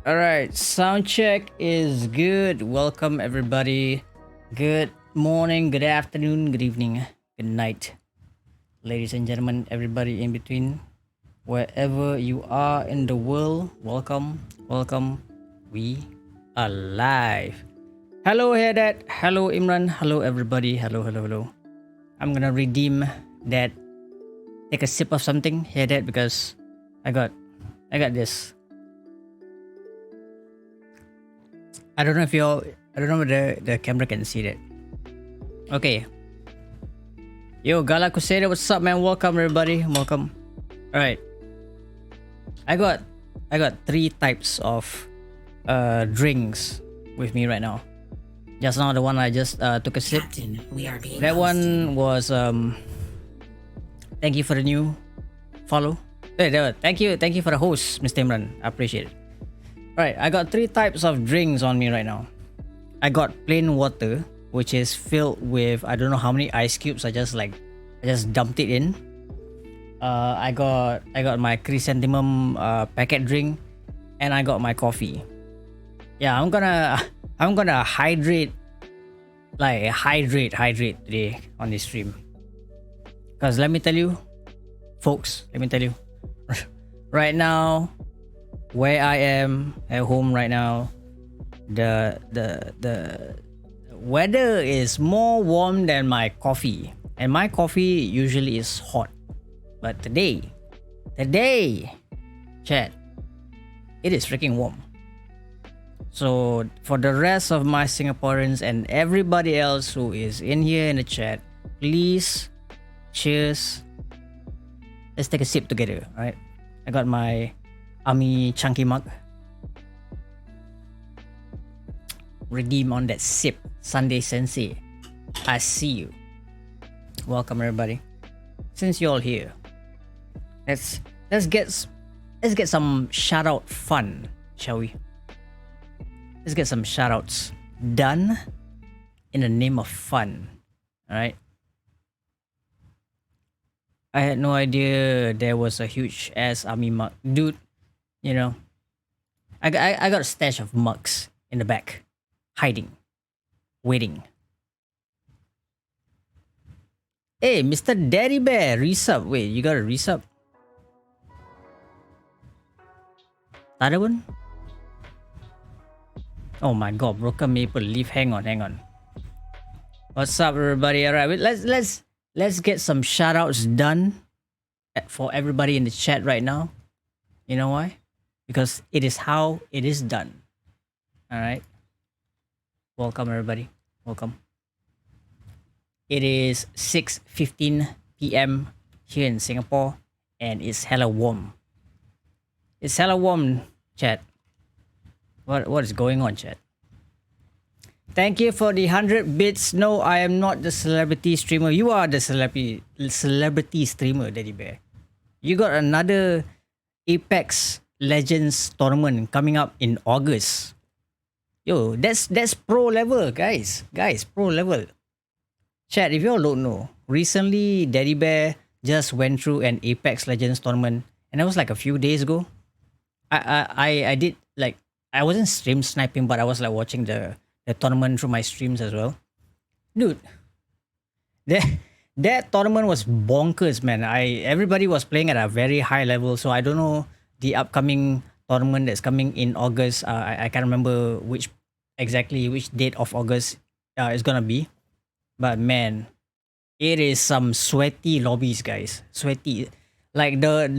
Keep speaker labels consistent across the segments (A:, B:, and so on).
A: All right, sound check is good. Welcome everybody. Good morning, good afternoon, good evening, good night, ladies and gentlemen, everybody in between, wherever you are in the world. Welcome, welcome. We are live. Hello, Hairdat. Hello, Imran. Hello, everybody. Hello, hello, hello. I'm gonna redeem that. Take a sip of something, Hairdat, because I got this. I don't know if I don't know whether the camera can see that. Okay. Yo, Gala Crusader, what's up, man? Welcome, everybody. Welcome. All right. I got three types of drinks with me right now. Just now, the one I just took a sip.
B: Captain, we are being
A: That one was Thank you for the new follow. Thank you for the host, Mr. Imran. I appreciate it. Alright, I got three types of drinks on me right now. I got plain water, which is filled with I don't know how many ice cubes. I just dumped it in. I got my chrysanthemum packet drink, and I got my coffee. Yeah, I'm gonna hydrate today on this stream. Cause let me tell you, folks, right now, where I am at home right now, the weather is more warm than my coffee, and my coffee usually is hot. But today, chat, it is freaking warm. So for the rest of my Singaporeans and everybody else who is in here in the chat, please, cheers. Let's take a sip together, alright? I got my Ami chunky mug. Redeem on that sip, Sunday Sensei. I see you. Welcome everybody. Since you're all here, let's get some shout out fun, shall we? Let's get some shout outs done in the name of fun. Alright. I had no idea there was a huge ass army mug. Dude, you know, I got a stash of mugs in the back. Hiding. Waiting. Hey, Mr. Daddy Bear, resub. Wait, you got a resub? Tak ada pun? Oh my god, broken maple leaf. Hang on. What's up, everybody? Alright, let's get some shoutouts done for everybody in the chat right now. You know why? Because it is how it is done. Alright. Welcome everybody. Welcome. It is 6:15 p.m. here in Singapore, and it's hella warm. It's hella warm, chat. What is going on, chat? Thank you for the 100 bits. No, I am not the celebrity streamer. You are the celebrity streamer, Daddy Bear. You got another Apex Legends tournament coming up in August. Yo, that's pro level, guys. Guys, pro level. Chat, if you all don't know, recently Daddy Bear just went through an Apex Legends tournament, and that was like a few days ago. I did like I wasn't stream sniping, but I was like watching the tournament through my streams as well. Dude, that tournament was bonkers, man. Everybody was playing at a very high level, so I don't know the upcoming tournament that's coming in August. I can't remember which date of August it's gonna be, but man, it is some sweaty lobbies, guys. Sweaty, like the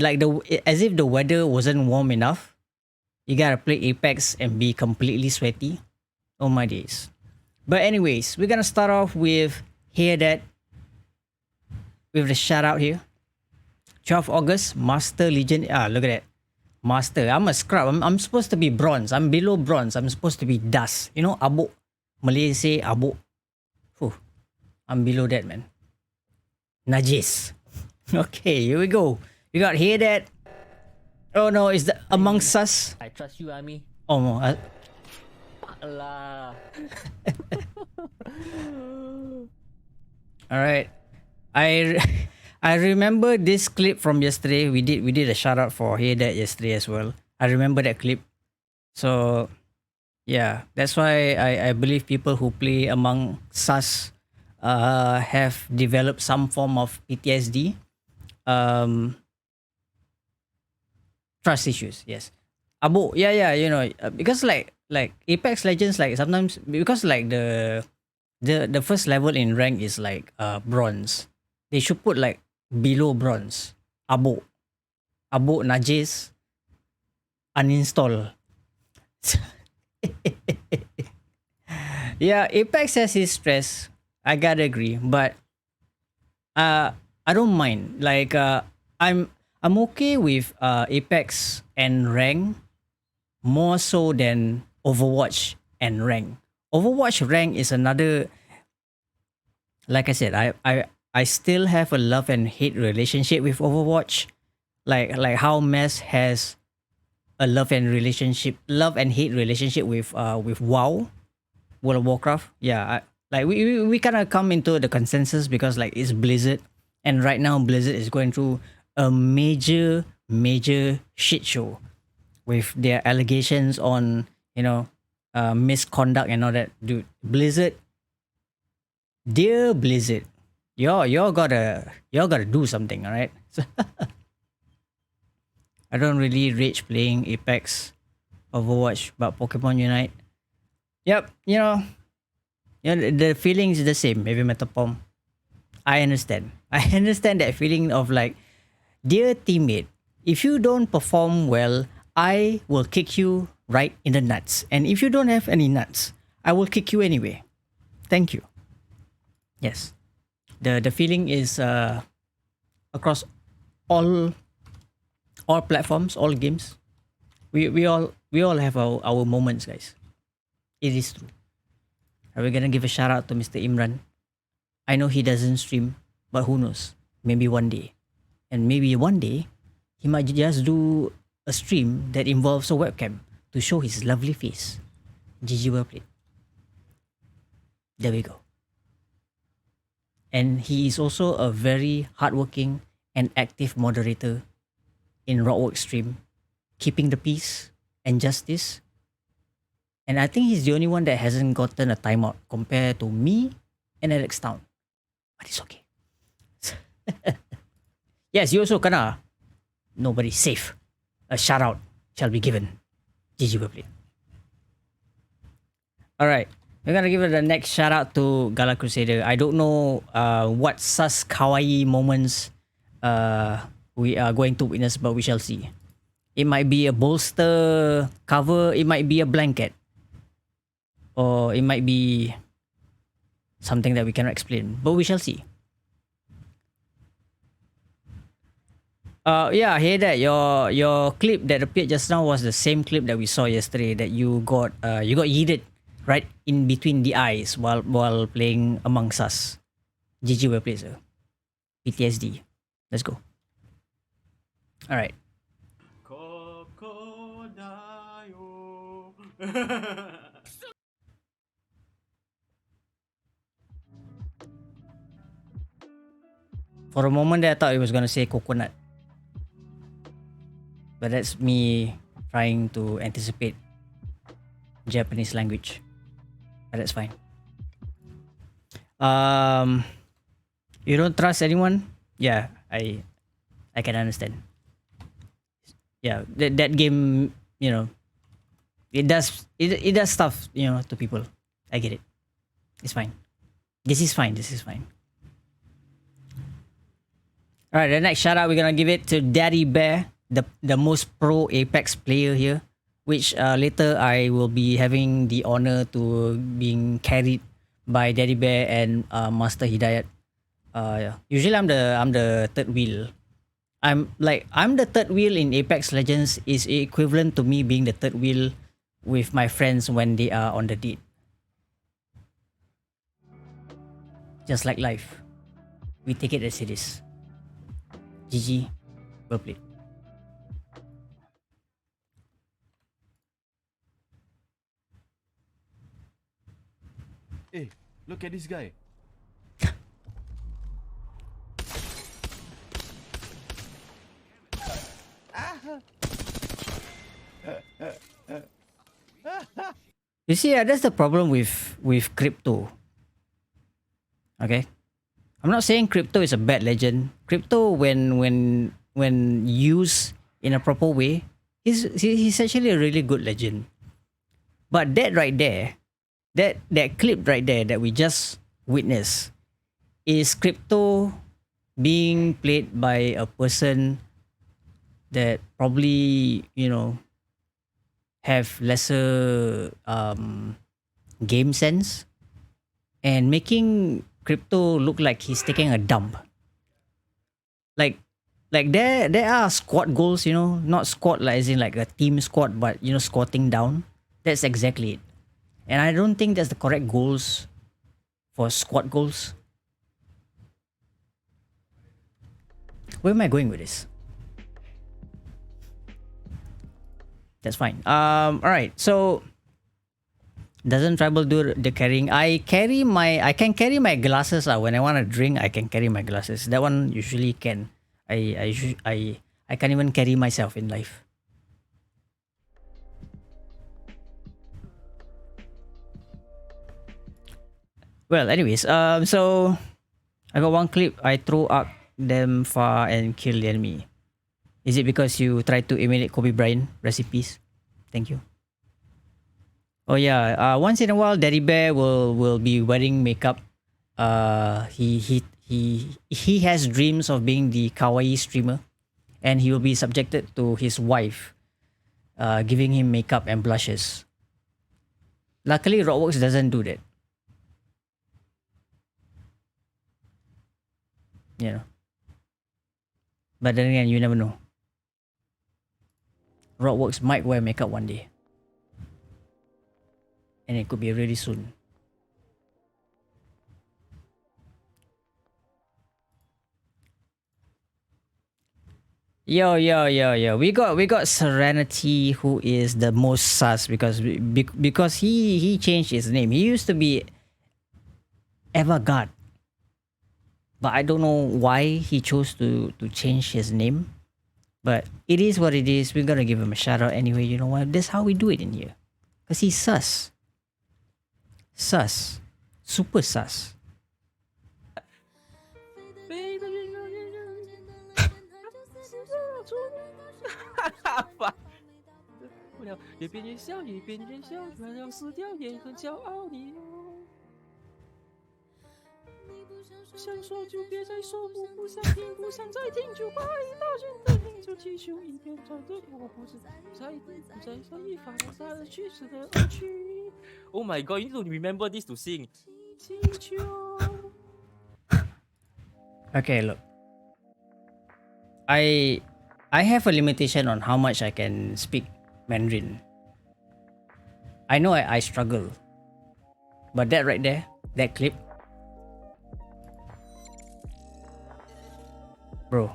A: as if the weather wasn't warm enough. You gotta play Apex and be completely sweaty. Oh my days. But anyways, we're gonna start off with the shout out here. 12 August, Master Legion. Look at that. Master. I'm a scrub. I'm supposed to be bronze. I'm below bronze. I'm supposed to be dust. You know, abuk. Malay say abuk. I'm below that, man. Najis. Okay, here we go. We got that. Oh no, is that amongst us?
B: I trust you, Ami.
A: Oh no.
B: Allah.
A: Alright. I remember this clip from yesterday. We did a shout out for that yesterday as well. I remember that clip. So yeah, that's why I believe people who play among sus have developed some form of PTSD. Um, Trust issues, yes. Abo, yeah, yeah, because like Apex Legends, like sometimes because like the first level in rank is like bronze. They should put like below bronze. Abo, abo najis, uninstall. Yeah, Apex has his stress. I gotta agree, but I don't mind. Like I'm okay with Apex and rank more so than Overwatch and rank. Overwatch rank is another. Like I said, I still have a love and hate relationship with Overwatch. Like how Mess has a love and hate relationship with WoW, World of Warcraft. Yeah, like we kind of come into the consensus because like it's Blizzard, and right now Blizzard is going through a major shit show with their allegations on misconduct and all that. Dude, Blizzard, dear Blizzard, y'all gotta do something, all right? So I don't really rage playing Apex, Overwatch, but Pokemon Unite. Yep, the feeling is the same. Maybe Metapom. I understand. I understand that feeling of like, dear teammate, if you don't perform well, I will kick you right in the nuts. And if you don't have any nuts, I will kick you anyway. Thank you. Yes. The feeling is across all platforms, all games. We all have our moments, guys. It is true. Are we gonna give a shout out to Mr. Imran? I know he doesn't stream, but who knows? Maybe one day. And maybe one day he might just do a stream that involves a webcam to show his lovely face. GG well played. There we go. And he is also a very hardworking and active moderator in Rockwork stream, keeping the peace and justice. And I think he's the only one that hasn't gotten a timeout compared to me and Alex Town. But it's okay. Yes, you also kena. Nobody safe. A shout out shall be given. GG well played. Alright. We're gonna give it the next shout out to Gala Crusader. I don't know what sus kawaii moments we are going to witness, but we shall see. It might be a bolster cover, it might be a blanket, or it might be something that we cannot explain, but we shall see. Yeah, I hear that your clip that appeared just now was the same clip that we saw yesterday. That you got yeeted right in between the eyes while playing Amongst Us. GG well played, sir. PTSD. Let's go. All right. For a moment there, I thought it was gonna say coconut. But that's me trying to anticipate Japanese language. But that's fine. You don't trust anyone? Yeah, I can understand. Yeah, that game, it does stuff, to people. I get it. It's fine. This is fine. All right, the next shout out we're gonna give it to Daddy Bear, the most pro Apex player here, which later I will be having the honor to being carried by Daddy Bear and Master Hidayat. Yeah. Usually I'm the third wheel. I'm the third wheel in Apex Legends is equivalent to me being the third wheel with my friends when they are on the date. Just like life, we take it as it is. GG, well played.
B: Hey, look at this guy.
A: You see, that's the problem with crypto. Okay, I'm not saying crypto is a bad legend. Crypto, when used in a proper way, he's actually a really good legend. But that right there, that clip right there that we just witnessed, is crypto being played by a person that probably have lesser game sense and making crypto look like he's taking a dump. Like there are squat goals, not squat like as in like a team squat, but squatting down. That's exactly it. And I don't think that's the correct goals for squat goals. Where am I going with this? That's fine. All right. So doesn't tribal do the carrying? I can carry my glasses. When I want to drink, I can carry my glasses. That one usually can. I can't even carry myself in life. Well, anyways, so I got one clip. I throw up them far and kill the enemy. Is it because you try to emulate Kobe Bryant recipes? Thank you. Oh yeah. Once in a while, Daddy Bear will be wearing makeup. He has dreams of being the kawaii streamer, and he will be subjected to his wife, giving him makeup and blushes. Luckily, Rockworks doesn't do that. But then again, you never know. Rockworks might wear makeup one day. And it could be really soon. Yo. We got Serenity, who is the most sus because he changed his name. He used to be Evergard. But I don't know why he chose to change his name. But it is what it is. We're gonna give him a shout out anyway. You know what? That's how we do it in here. Because he's sus. Sus. Super sus.
B: Oh my god, you need to remember this to sing.
A: Okay, look. I have a limitation on how much I can speak Mandarin. I know I struggle. But that right there, that clip, bro.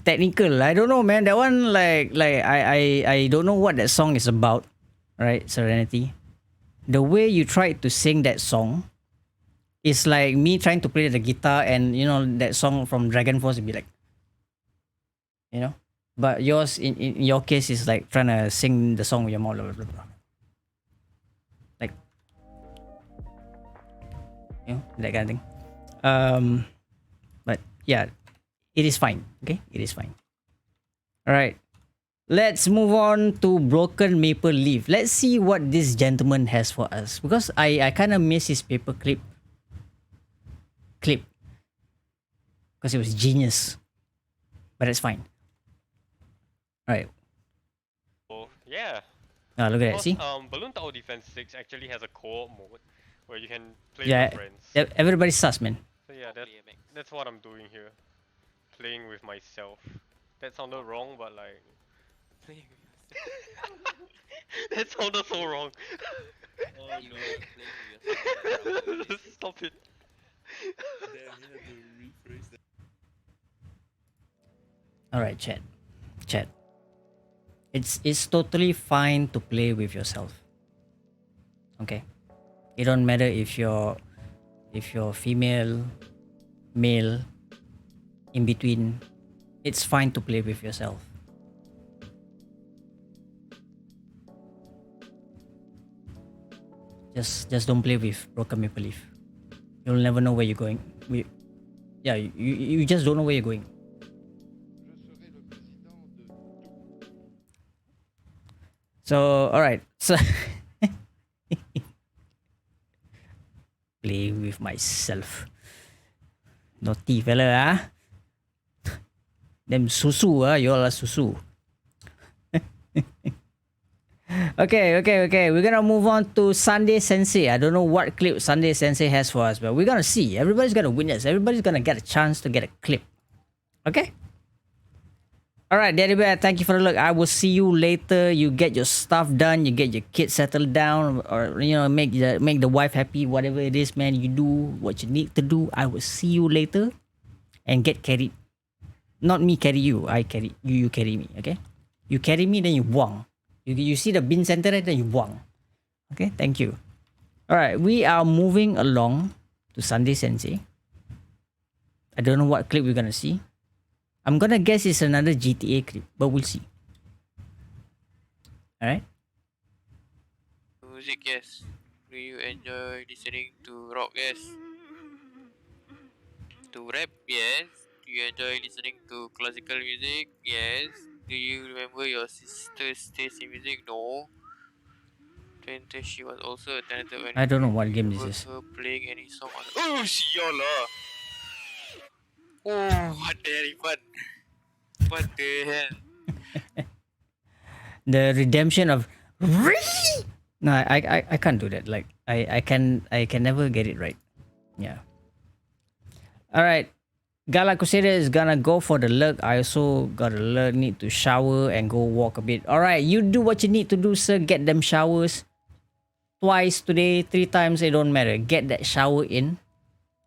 A: Technical. I don't know, man. That one like I don't know what that song is about, right? Serenity. The way you tried to sing that song is like me trying to play the guitar and that song from Dragon Force would be like, but yours in your case is like trying to sing the song with your mouth, blah, blah, blah. Like that kind of thing. But yeah, it is fine. Okay, it is fine. All right, let's move on to Broken Maple Leaf. Let's see what this gentleman has for us because I kind of miss his paper clip because it was genius, but it's fine. All right.
C: Oh, yeah.
A: Oh, look at that. See?
C: Balloon Tower Defense 6 actually has a co-op mode where you can play
A: Yeah,
C: with friends.
A: everybody's sus, man.
C: So yeah, that's what I'm doing here. Playing with myself. That sounded wrong, but like... that sounded so wrong.
B: Oh, you know, playing with yourself.
C: Stop it.
A: All right, chat. It's totally fine to play with yourself. Okay, it don't matter if you're female, male, in between, it's fine to play with yourself. Just don't play with broken maple leaf. You'll never know where you're going. You just don't know where you're going. So alright, so play with myself. Naughty fella, ah. Them susu, ah. You all are susu. Okay. We're gonna move on to Sunday Sensei. I don't know what clip Sunday Sensei has for us, but we're gonna see. Everybody's gonna witness. Everybody's gonna get a chance to get a clip. Okay? Alright, Daddy Bear, thank you for the look. I will see you later. You get your stuff done, you get your kids settled down, or make the wife happy, whatever it is, man. You do what you need to do. I will see you later and get carried. Not me carry you, I carry you carry me, okay? You carry me, then you buang. You see the bin center right, then you buang. Okay, thank you. Alright, we are moving along to Sunday Sensei. I don't know what clip we're gonna see. I'm gonna guess it's another GTA clip, but we'll see. Alright?
B: Music, yes. Do you enjoy listening to rock? Yes. To rap? Yes. Do you enjoy listening to classical music? Yes. Do you remember your sister's taste in music? No. She was also a talented when
A: I don't know what game this is.
B: her playing any song on. Oh, sial lah. Oh, what the hell, Ivan? What the hell?
A: The redemption of no, I can't do that. Like I can never get it right. Yeah. Alright. Gala Crusader is gonna go for the lurk. I also need to shower and go walk a bit. Alright, you do what you need to do, sir. Get them showers. Twice today, 3 times, it don't matter. Get that shower in.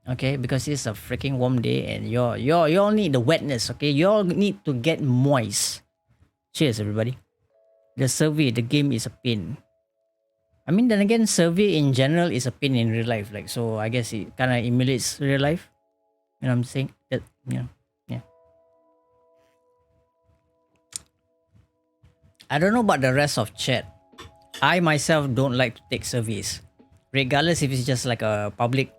A: Okay, because it's a freaking warm day and you all need the wetness, okay? You all need to get moist. Cheers, everybody. The survey, the game is a pain. I mean, then again, survey in general is a pain in real life. Like, so I guess it kind of emulates real life. You know what I'm saying? That, yeah. I don't know about the rest of chat. I myself don't like to take surveys. Regardless if it's just like a public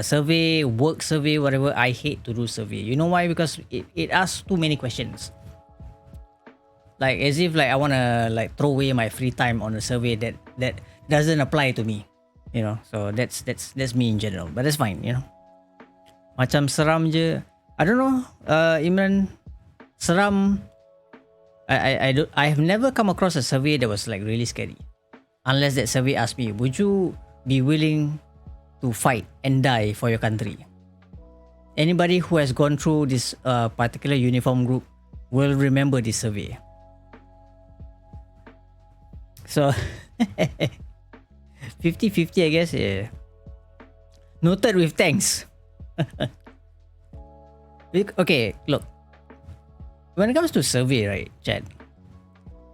A: survey, work survey, whatever, I hate to do survey. You know why? Because it asks too many questions. Like as if like I wanna like throw away my free time on a survey that doesn't apply to me. You know, so that's me in general. But that's fine, you know. Macam seram je. I don't know, Imran, seram. I have never come across a survey that was like really scary. Unless that survey asked me, would you be willing to fight and die for your country? Anybody who has gone through this particular uniform group will remember this survey. So 50-50, I guess. Yeah. Noted with thanks. Okay, look. When it comes to survey, right, Chad?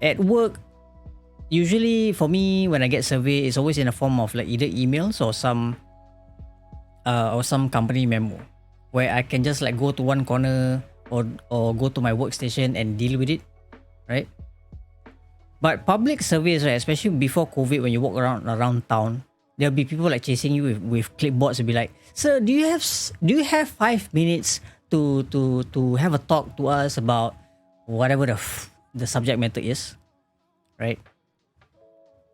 A: At work, usually for me, when I get survey, it's always in the form of like either emails or some company memo, where I can just like go to one corner or go to my workstation and deal with it, right? But public surveys, right, especially before COVID, when you walk around town, there'll be people like chasing you with clipboards and be like, "Sir, do you have 5 minutes to have a talk to us about whatever the subject matter is?" Right?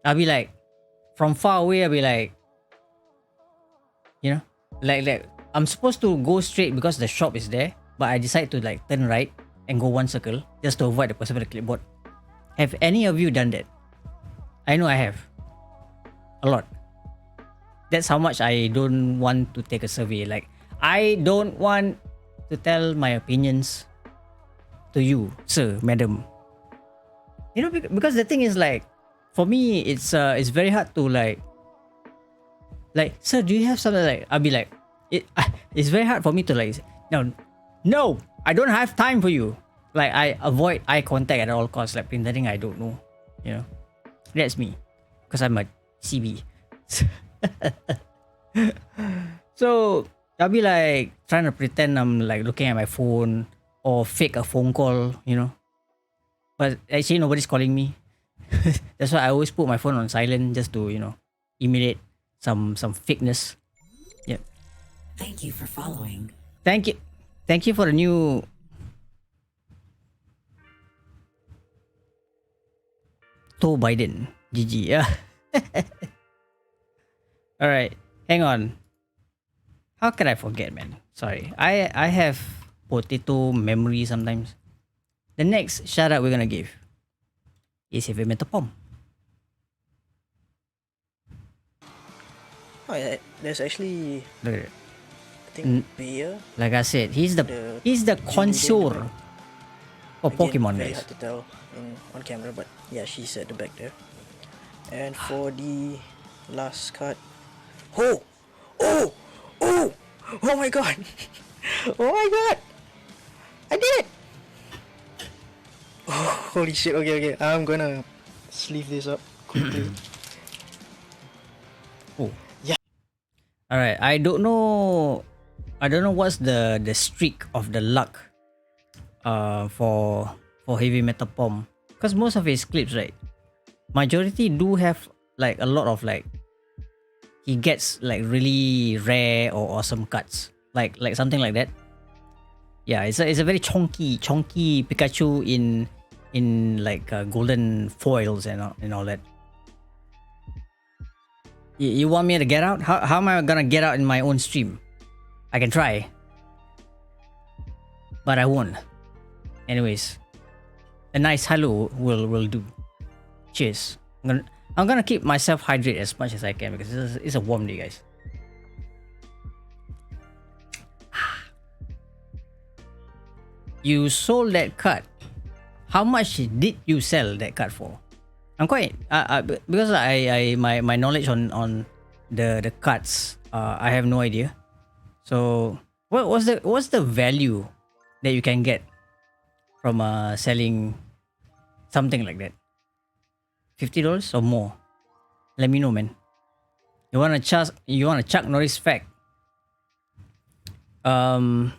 A: I'll be like, from far away, I'll be like, you know, like I'm supposed to go straight because the shop is there, but I decide to like turn right and go one circle just to avoid the person with the clipboard. Have any of you done that? I know I have. A lot. That's how much I don't want to take a survey. Like, I don't want to tell my opinions to you, sir, madam. You know, because the thing is like, for me, it's very hard to like, sir, do you have something like? I'll be like, it's very hard for me to like, no, I don't have time for you. Like, I avoid eye contact at all costs, like pretending I don't know. You know, that's me, because I'm a CB. So I'll be like trying to pretend I'm like looking at my phone or fake a phone call, you know. But actually nobody's calling me. That's why I always put my phone on silent just to, you know, imitate some fakeness. Yep.
D: Thank you for following.
A: Thank you. Thank you for the new Joe Biden. GG. Yeah. Alright. Hang on. How can I forget, man? Sorry. I have potato memory sometimes. The next shout out we're gonna give is Heavy Metal Pom.
E: Oh, yeah, there's actually,
A: Look at it.
E: I think, beer.
A: Like I said, he's the
E: The
A: connoisseur for
E: Again,
A: Pokemon,
E: very
A: guys.
E: hard to tell on camera, but yeah, she's at the back there. And for the last card, oh, oh, oh, oh my god, oh my god, I did it! Oh, holy shit! Okay, I'm gonna sleeve this up quickly.
A: Oh.
E: Yeah.
A: Alright, I don't know what's the streak of the luck for Heavy Metal Pom. Because most of his clips, right? Majority do have like a lot of like he gets like really rare or awesome cuts. Like something like that. Yeah, it's a very chunky Pikachu in like golden foils and all that. You want me to get out? How am I gonna get out in my own stream? I can try. But I won't. Anyways. A nice hello will do. Cheers. I'm gonna keep myself hydrated as much as I can because it's a warm day, guys. You sold that card. How much did you sell that card for? I'm quite because my knowledge on the cards I have no idea. So what's the value that you can get from selling something like that? $50 or more? Let me know, man. You wanna Chuck Norris fact? A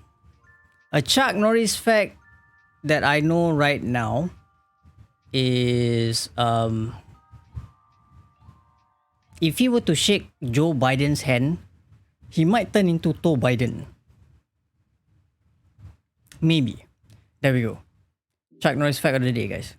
A: Chuck Norris fact that I know right now is if he were to shake Joe Biden's hand, he might turn into Joe Biden. Maybe. There we go. Chuck Norris fact of the day, guys.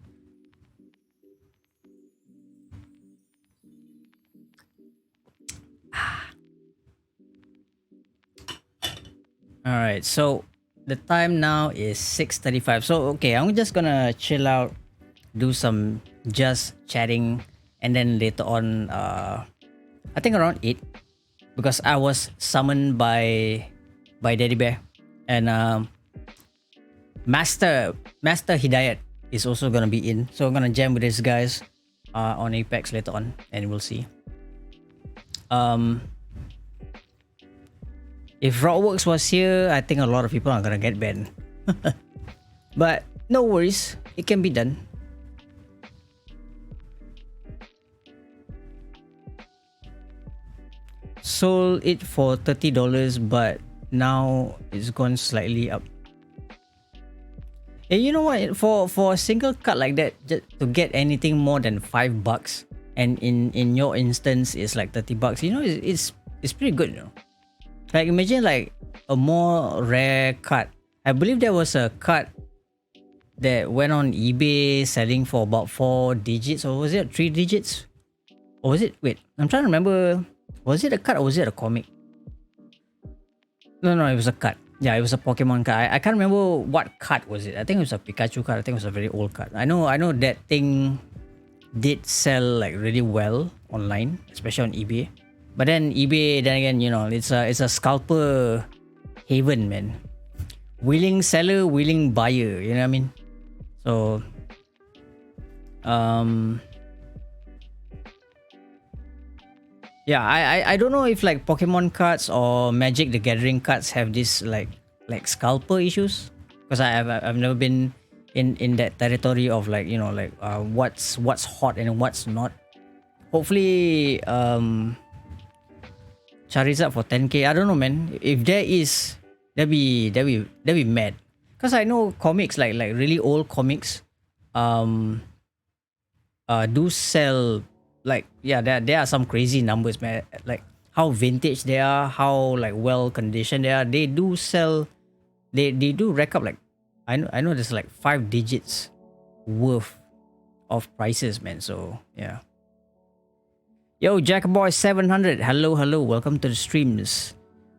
A: Alright, so the time now is 6:35. So okay, I'm just gonna chill out, do some just chatting, and then later on I think around 8, because I was summoned by Daddy Bear, and Master Hidayat is also gonna be in. So I'm gonna jam with these guys on Apex later on, and we'll see. If Rockworks was here, I think a lot of people are gonna get banned. But no worries, it can be done. Sold it for $30, but now it's gone slightly up. And you know what? For a single cut like that, just to get anything more than $5, and in your instance, it's like $30. You know, it's pretty good. You know, like imagine like a more rare cut. I believe there was a cut that went on eBay selling for about 4 digits, or was it 3 digits? Or was it? Wait, I'm trying to remember. Was it a cut or was it a comic? No, it was a cut. Yeah, it was a Pokemon card. I can't remember what card was it. I think it was a Pikachu card. I think it was a very old card. I know that thing did sell like really well online, especially on eBay. But then eBay, then again, you know, it's a scalper haven, man. Willing seller, willing buyer. You know what I mean? So, yeah, I don't know if like Pokemon cards or Magic the Gathering cards have this like scalper issues, because I've never been in that territory of like, you know, like what's hot and what's not. Hopefully Charizard for 10k. I don't know, man. If there is, that'd be mad. Cause I know comics like really old comics, do sell like there are some crazy numbers, man. Like how vintage they are, how like well conditioned they are. They do sell. They do rack up like I know there's like 5 digits worth of prices, man. So yeah. Yo, Jackboy 700. Hello, welcome to the streams.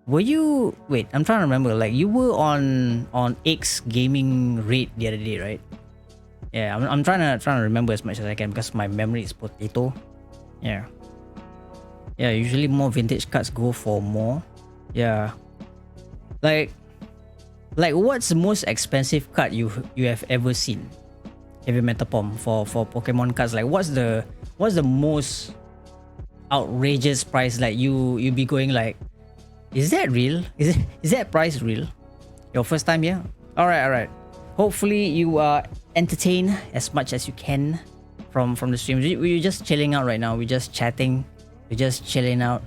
A: Were you wait, I'm trying to remember, like you were on X gaming raid the other day, right? Yeah, I'm trying to remember as much as I can because my memory is potato. Yeah. Yeah, usually more vintage cards go for more. Yeah. Like what's the most expensive card you have ever seen? Heavy Metapom for Pokemon cards. Like what's the most outrageous price, like you be going like, is that real? Is that price real? Your first time here? Alright. Hopefully you are entertained as much as you can from the stream. We're just chilling out right now. We're just chatting. We're just chilling out.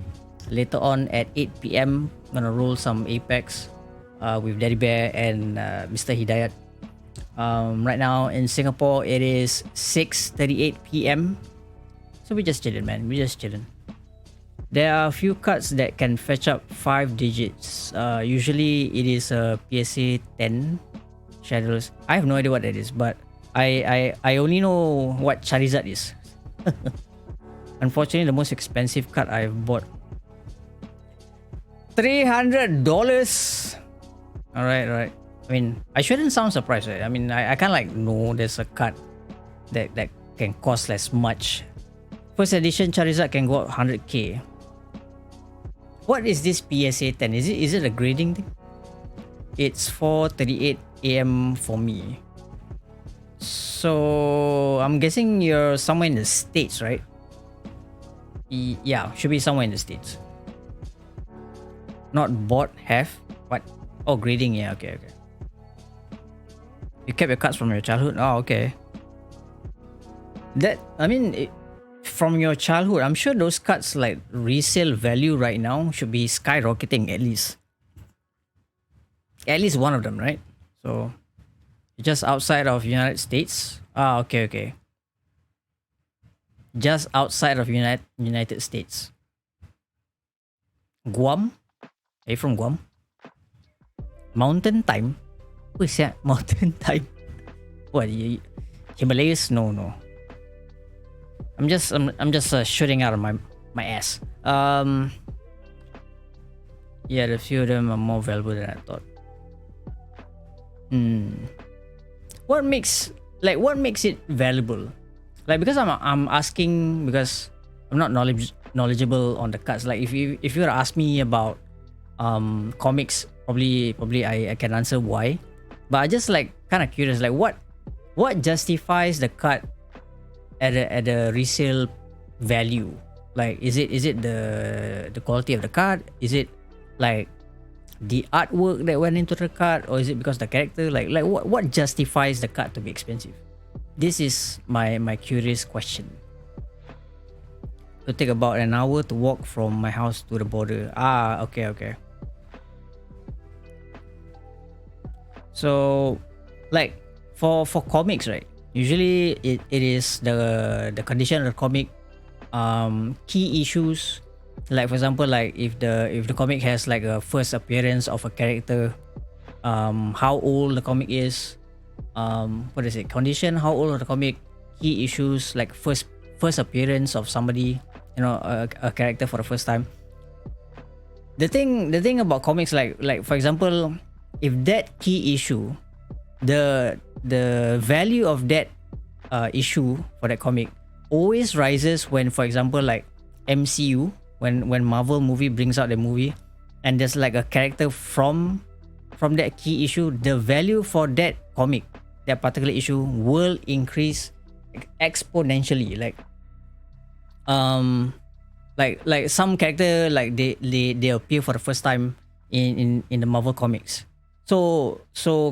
A: Later on at 8 p.m. gonna roll some Apex with Daddy Bear and Mr. Hidayat. Right now in Singapore it is 6:38 p.m. So we're just chilling, man. We're just chilling. There are a few cards that can fetch up 5 digits. Usually it is a PSA 10 Shadowless. I have no idea what that is, but I only know what Charizard is. Unfortunately, the most expensive card I've bought, $300. Alright. I mean, I shouldn't sound surprised, right? I mean, I can't like know there's a card that can cost less much. First edition Charizard can go up 100k. What is this PSA 10? Is it a grading thing? It's 4:38 a.m. for me. So I'm guessing you're somewhere in the States, right? Yeah, should be somewhere in the States. Not bought, have? What? Oh, grading, yeah, okay. You kept your cards from your childhood? Oh, okay. From your childhood, I'm sure those cards like resale value right now should be skyrocketing at least. At least one of them, right? So just outside of United States. Ah, okay. Just outside of United States. Guam? Are you from Guam? Mountain Time? Who is that? Mountain Time? What? Himalayas? No. I'm just shooting out of my ass. Yeah, the few of them are more valuable than I thought. What makes it valuable? Like, because I'm asking because I'm not knowledgeable on the cards. Like if you were to ask me about comics, probably I can answer why. But I just like kind of curious, like what justifies the card at a resale value? Like is it the quality of the card? Is it like the artwork that went into the card, or is it because the character? Like what justifies the card to be expensive? This is my curious question. It'll take about an hour to walk from my house to the border. Ah, okay. So, like for comics, right? Usually it is the condition of the comic, key issues. Like for example, like if the comic has like a first appearance of a character, how old the comic is, what is it? Condition, how old of the comic, key issues, like first appearance of somebody, a character for the first time. The thing about comics, like for example, if that key issue, the value of that issue for that comic always rises when, for example, like MCU, when Marvel movie brings out the movie and there's like a character from that key issue, the value for that comic, that particular issue, will increase exponentially. Like some character, like they appear for the first time in the Marvel comics. So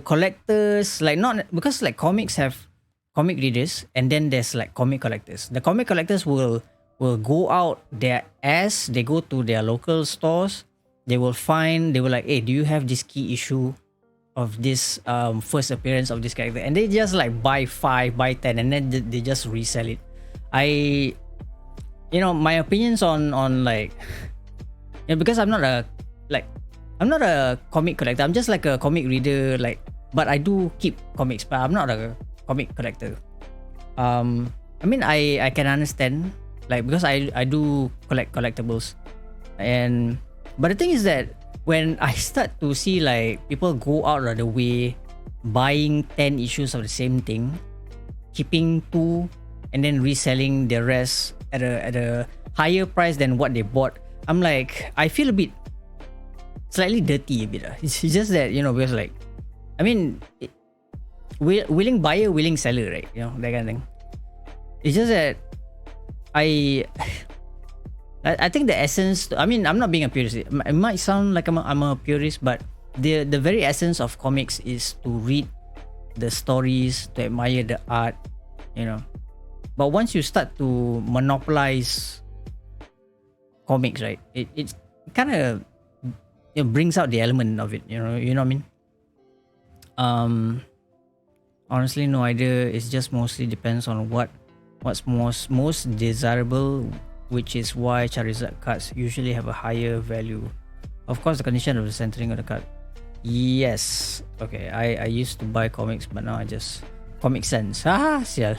A: collectors, like, not because like comics have comic readers and then there's like comic collectors. The comic collectors will will go out their ass. They go to their local stores. They will like, hey, do you have this key issue of this first appearance of this character? And they just like buy 5, buy 10, and then they just resell it. My opinions on like, because I'm not a comic collector. I'm just like a comic reader, like, but I do keep comics, but I'm not a comic collector. I mean, I can understand, like, because I do collect collectibles, but the thing is that when I start to see like people go out of the way buying 10 issues of the same thing, keeping 2, and then reselling the rest at a higher price than what they bought, I'm like, I feel a bit slightly dirty a bit. It's just that, because like, I mean, willing buyer, willing seller, right? That kind of thing. It's just that I think the essence. I mean, I'm not being a purist. It might sound like I'm a purist, but the very essence of comics is to read the stories, to admire the art, But once you start to monopolize comics, right? It kind of brings out the element of it. You know what I mean? Honestly, no idea. It just mostly depends on what's most desirable, which is why Charizard cards usually have a higher value. Of course, the condition of the centering of the card. Yes. Okay. I used to buy comics, but now I just Comic Sans. Sial.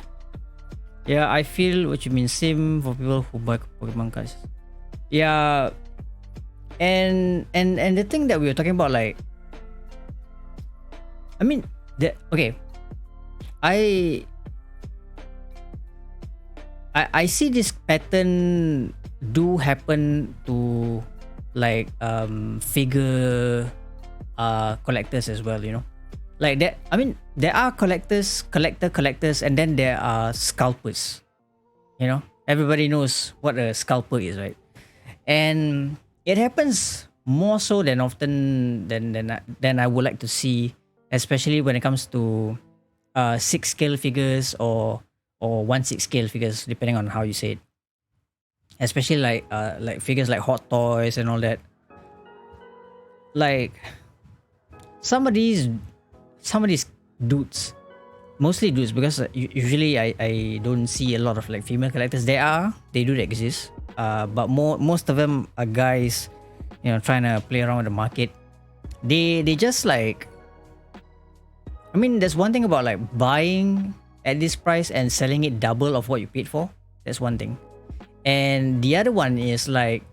A: Yeah, I feel what you mean. Same for people who buy Pokemon cards. Yeah. And the thing that we were talking about, like, I mean, okay. I see this pattern do happen to like figure collectors as well, like that. I mean, there are collectors, and then there are scalpers. Everybody knows what a scalper is, right? And it happens more so than often than I would like to see, especially when it comes to 6 scale figures or 1/6 scale figures, depending on how you say it. Especially like figures like Hot Toys and all that. Like some of these dudes, mostly dudes, because usually I don't see a lot of like female collectors. They do exist, but most of them are guys, trying to play around with the market. They just like, I mean, there's one thing about like buying at this price and selling it double of what you paid for. That's one thing. And the other one is like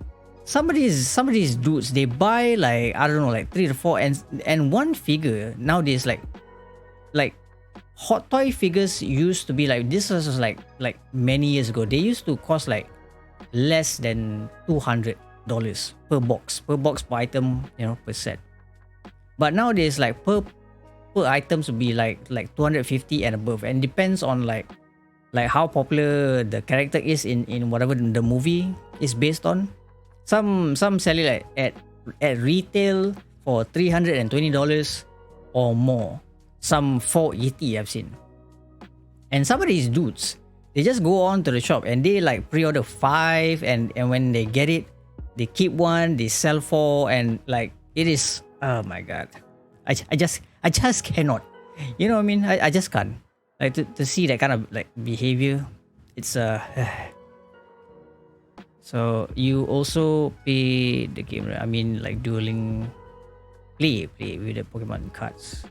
A: some of these dudes, they buy like, I don't know, like 3 to 4, and one figure nowadays, like Hot Toy figures used to be like, this was like many years ago, they used to cost like less than $200 per box per item, per set. But nowadays, like per items would be like 250 and above, and depends on like how popular the character is in whatever the movie is based on. Some sell it like at retail for $320 or more. Some $480 I've seen. And some of these dudes, they just go on to the shop and they like pre-order 5, and when they get it, they keep 1, they sell 4, and like it is, oh my god. I just cannot. You know what I mean? I just can't. Like to see that kind of like behavior, it's So you also play the game, right? I mean, like dueling, play with the Pokemon cards.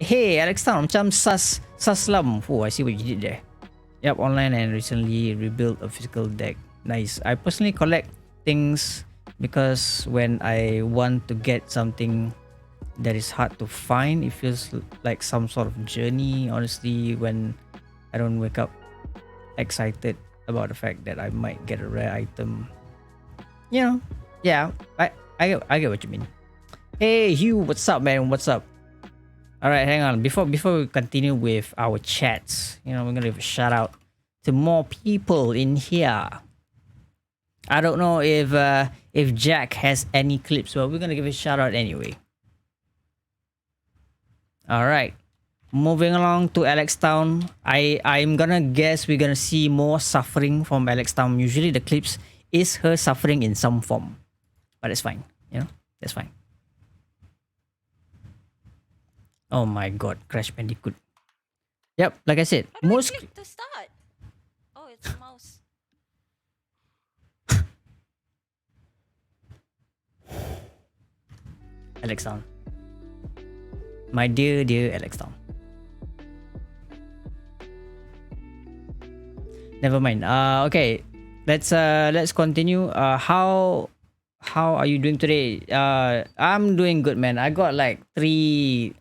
A: Hey, Alex Town, macam saslam. Oh, I see what you did there. Yep, online and recently rebuilt a physical deck. Nice. I personally collect things because when I want to get something that is hard to find, it feels like some sort of journey. Honestly, when I don't wake up excited about the fact that I might get a rare item, yeah, I get what you mean. Hey Hugh, what's up, man? What's up? All right, hang on. Before we continue with our chats, we're gonna give a shout out to more people in here. I don't know if Jack has any clips, but we're gonna give a shout out anyway. All right, moving along to Alex Town. I'm gonna guess we're gonna see more suffering from Alex Town. Usually the clips is her suffering in some form, but it's fine. You know, that's fine. Oh my god, Crash Bandicoot. Yep, like I said,
F: How do
A: most
F: I click to start? Oh, it's a mouse.
A: Alex Town. My dear Alex Town. Never mind. Okay, let's continue. How are you doing today? I'm doing good, man. I got like three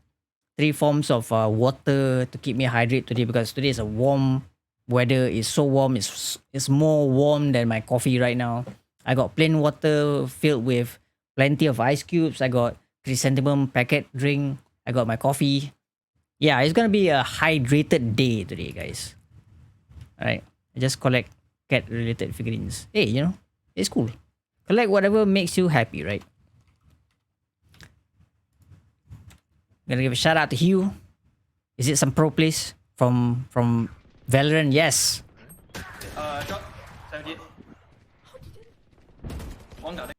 A: forms of water to keep me hydrated today because today is a warm weather. It's so warm. It's more warm than my coffee right now. I got plain water filled with plenty of ice cubes. I got chrysanthemum packet drink. I got my coffee. Yeah, it's gonna be a hydrated day today, guys. Alright. I just collect cat related figurines. Hey, you know, it's cool. Collect whatever makes you happy, right? Gonna give a shout out to Hugh. Is it some pro plays from Valorant? Yes.
G: Shot 78. One got it.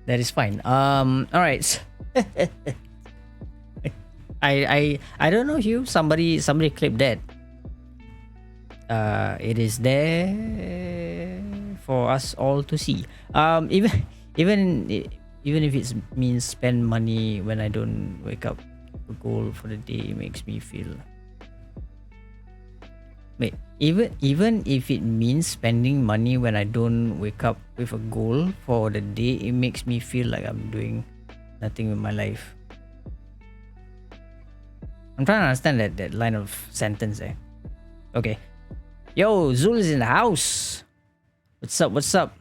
A: That is fine. All right. I don't know, Hugh. Somebody clipped that. It is there for us all to see. Even if it means spend money when I don't wake up. A goal for the day makes me feel. Wait, even if it means spending money when I don't wake up with a goal for the day, it makes me feel like I'm doing nothing with my life. I'm trying to understand that line of sentence there. Okay. Yo, Zul is in the house. What's up?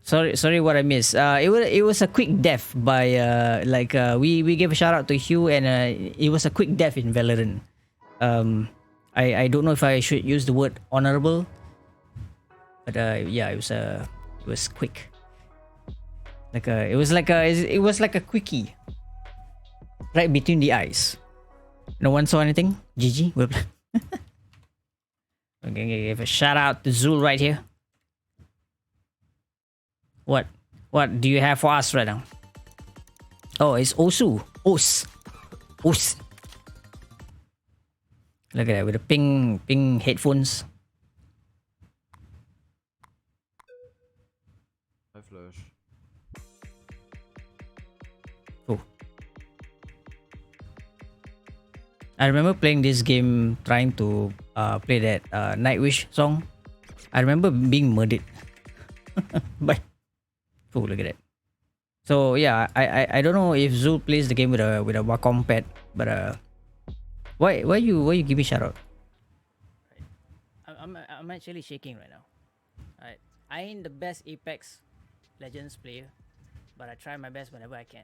A: Sorry what I missed. It was a quick death by we gave a shout out to Hugh and it was a quick death in Valorant. I don't know if I should use the word honorable, but yeah, it was quick. It was like a quickie, right between the eyes. No one saw anything. GG. Okay, give a shout out to Zul right here. What do you have for us right now? Oh, it's Osu. Os. Look at that with the ping headphones.
H: I flash.
A: Oh. I remember playing this game, trying to play that Nightwish song. I remember being murdered. But oh, look at that. So yeah, I don't know if Zul plays the game with a Wacom pad, but why you give me shout out? I'm actually shaking right now. Alright, I ain't the best Apex Legends player, but I try my best whenever I can.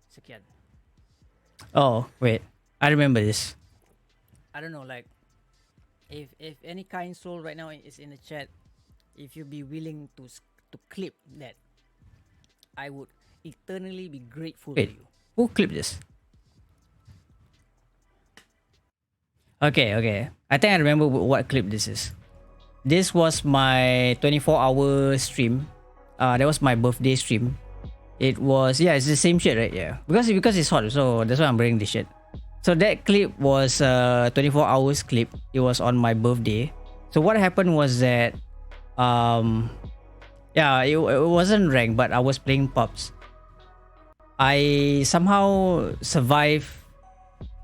A: Sekian. Oh wait, I remember this. I don't know, like if any kind soul right now is in the chat, if you'd be willing to clip that, I would eternally be grateful to you. Who clipped this? Okay. I think I remember what clip this is. This was my 24-hour stream. That was my birthday stream. It was, yeah, it's the same shit, right? Yeah. Because it's hot, so that's why I'm wearing this shit. So that clip was 24 hours clip. It was on my birthday. So what happened was that yeah, it wasn't ranked, but I was playing pubs. I somehow survived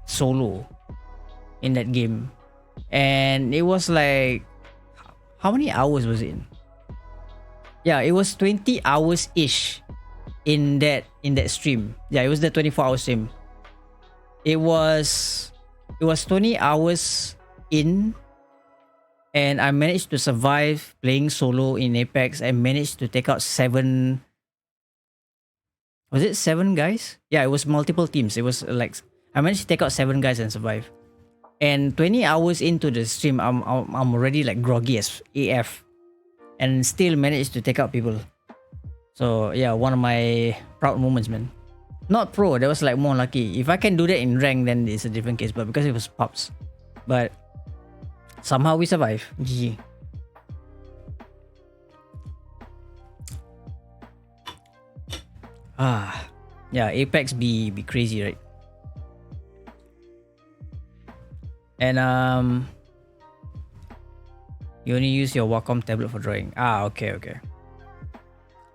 A: solo in that game, and it was like, how many hours was it? Yeah, it was 20 hours ish in that stream. Yeah, it was the 24-hour stream. It was 20 hours in, and I managed to survive playing solo in Apex. I managed to take out 7. Was it 7 guys? Yeah, it was multiple teams. It was like I managed to take out 7 guys and survive. And 20 hours into the stream, I'm already like groggy as AF, and still managed to take out people. So yeah, one of my proud moments, man. Not pro, that was like more lucky. If I can do that in rank, then it's a different case. But because it was pops, but somehow we survive. GG. Yeah, Apex be crazy, right? And you only use your Wacom tablet for drawing. Okay.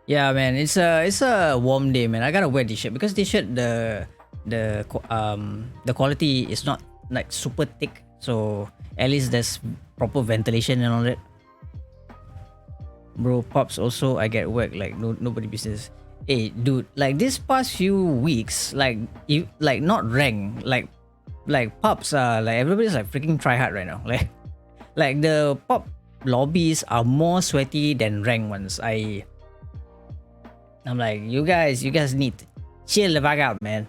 A: Yeah, man, it's a warm day, man. I gotta wear this shirt because this shirt the quality is not like super thick, so at least there's proper ventilation and all that. Bro, pops also I get work like nobody business. Hey, dude, like this past few weeks, like you like not rank, like pops are like everybody's like freaking try hard right now. Like the pop lobbies are more sweaty than rank ones. I'm like, you guys need to chill the fuck out, man.